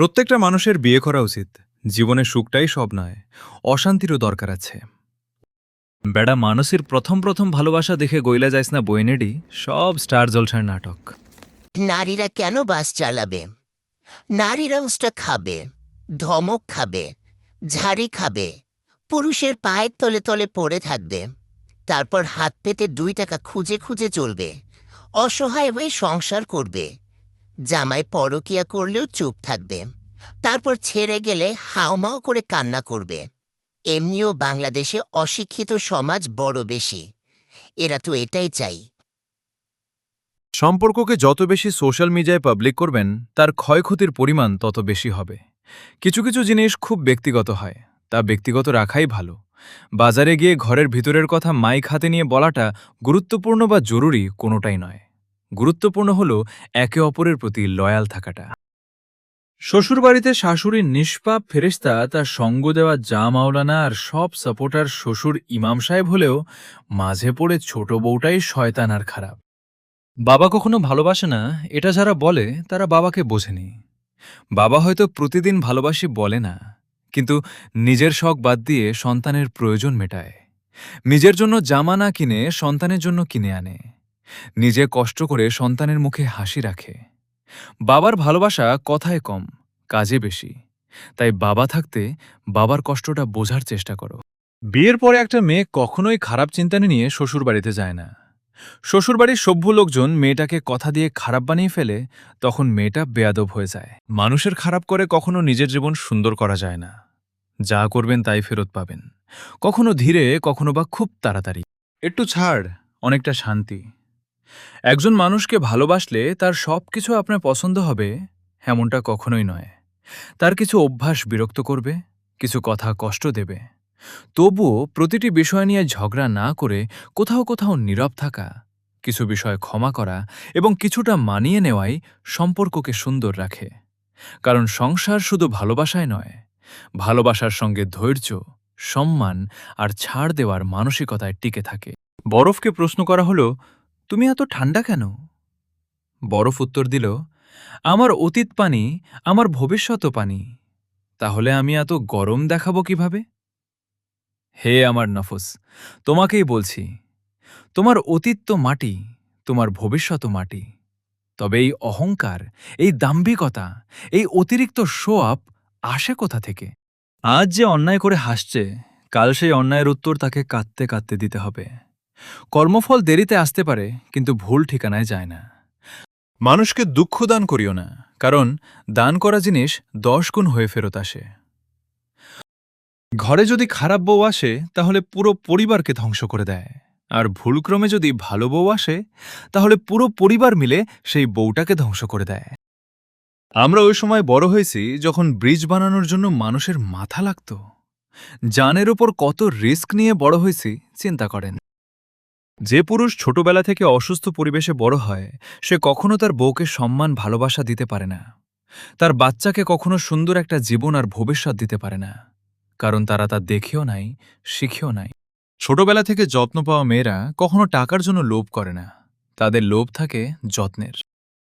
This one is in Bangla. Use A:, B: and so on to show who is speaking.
A: প্রত্যেকটা মানুষের বিয়ে করা উচিত। জীবনে সুখটাই সব নয়, অশান্তিরও দরকার আছে। বেড়া মানসীর প্রথম প্রথম ভালোবাসা দেখে গইলা যাইস না বইনেডি সব স্টার জলসার নাটক।
B: নারীরা কেন বাস চালাবে? নারীরা উস্টা খাবে, ধমক খাবে, ঝাড়ি খাবে, পুরুষের পায়ের তলে তলে পড়ে থাকবে, তারপর হাত পেতে 2 টাকা খুঁজে খুঁজে চলবে, অসহায় হয়ে সংসার করবে, জামাই পরকিয়া করলেও চুপ থাকবে, তারপর ছেড়ে গেলে হাউমাউ করে কান্না করবে। এমনিও বাংলাদেশে অশিক্ষিত সমাজ বড় বেশি, এরা তো এটাই চাই।
A: সম্পর্ককে যত বেশি সোশ্যাল মিডিয়ায় পাবলিক করবেন, তার ক্ষয়ক্ষতির পরিমাণ তত বেশি হবে। কিছু কিছু জিনিস খুব ব্যক্তিগত হয়, তা ব্যক্তিগত রাখাই ভালো। বাজারে গিয়ে ঘরের ভিতরের কথা মাইক হাতে নিয়ে বলাটা গুরুত্বপূর্ণ বা জরুরি কোনোটাই নয়। গুরুত্বপূর্ণ হল একে অপরের প্রতি লয়াল থাকাটা। শ্বশুরবাড়িতে শাশুড়ির নিষ্পাপ ফেরেশতা তার সঙ্গ দেওয়া জা মাওলানা আর সব সাপোর্টার শ্বশুর ইমাম সাহেব হলেও মাঝে পড়ে ছোট বউটাই শয়তান আর খারাপ। বাবা কখনো ভালোবাসে না এটা যারা বলে তারা বাবাকে বোঝেনি। বাবা হয়তো প্রতিদিন ভালোবাসি বলে না, কিন্তু নিজের শখ বাদ দিয়ে সন্তানের প্রয়োজন মেটায়। নিজের জন্য জামা না কিনে সন্তানের জন্য কিনে আনে। নিজে কষ্ট করে সন্তানের মুখে হাসি রাখে। বাবার ভালোবাসা কথায় কম, কাজে বেশি। তাই বাবা থাকতে বাবার কষ্টটা বোঝার চেষ্টা করো। বিয়ের পরে একটা মেয়ে কখনোই খারাপ চিন্তা নিয়ে শ্বশুরবাড়িতে যায় না। শ্বশুরবাড়ির সভ্য লোকজন মেয়েটাকে কথা দিয়ে খারাপ বানিয়ে ফেলে, তখন মেয়েটা বেয়াদব হয়ে যায়। মানুষের খারাপ করে কখনো নিজের জীবন সুন্দর করা যায় না। যা করবেন তাই ফেরত পাবেন, কখনো ধীরে, কখনো বা খুব তাড়াতাড়ি। একটু ছাড়, অনেকটা শান্তি। একজন মানুষকে ভালোবাসলে তার সব কিছু আপনার পছন্দ হবে এমনটা কখনোই নয়। তার কিছু অভ্যাস বিরক্ত করবে, কিছু কথা কষ্ট দেবে। তবুও প্রতিটি বিষয় নিয়ে ঝগড়া না করে কোথাও কোথাও নীরব থাকা, কিছু বিষয় ক্ষমা করা এবং কিছুটা মানিয়ে নেওয়াই সম্পর্ককে সুন্দর রাখে। কারণ সংসার শুধু ভালোবাসায় নয়, ভালোবাসার সঙ্গে ধৈর্য, সম্মান আর ছাড় দেওয়ার মানসিকতায় টিকে থাকে। বরফকে প্রশ্ন করা হলো, তুমি এত ঠান্ডা কেন? বরফ উত্তর দিল, আমার অতীত পানি, আমার ভবিষ্যৎ পানি। তাহলে আমি এত গরম দেখাবো কিভাবে? হে আমার নফস, তোমাকেই বলছি, তোমার অতীত তো মাটি, তোমার ভবিষ্যৎ মাটি। তবে এই অহংকার, এই দাম্ভিকতা, এই অতিরিক্ত শো আপ আসে কোথা থেকে? আজ যে অন্যায় করে হাসছে, কাল সেই অন্যায়ের উত্তর তাকে কাঁদতে কাঁদতে দিতে হবে। কর্মফল দেরিতে আসতে পারে, কিন্তু ভুল ঠিকানায় যায় না। মানুষকে দুঃখ দান করিও না, কারণ দান করা জিনিস 10 গুণ হয়ে ফেরত আসে। ঘরে যদি খারাপ বউ আসে তাহলে পুরো পরিবারকে ধ্বংস করে দেয়, আর ভুলক্রমে যদি ভালো বউ আসে তাহলে পুরো পরিবার মিলে সেই বউটাকে ধ্বংস করে দেয়। আমরা ওই সময় বড় হয়েছি যখন ব্রিজ বানানোর জন্য মানুষের মাথা লাগত। জানের ওপর কত রিস্ক নিয়ে বড় হয়েছি চিন্তা করেন। যে পুরুষ ছোটবেলা থেকে অসুস্থ পরিবেশে বড় হয়, সে কখনো তার বউকে সম্মান ভালোবাসা দিতে পারে না। তার বাচ্চাকে কখনো সুন্দর একটা জীবন আর ভবিষ্যৎ দিতে পারে না, কারণ তারা তা দেখেও নাই, শিখেও নাই। ছোটবেলা থেকে যত্ন পাওয়া মেয়েরা কখনো টাকার জন্য লোভ করে না, তাদের লোভ থাকে যত্নের।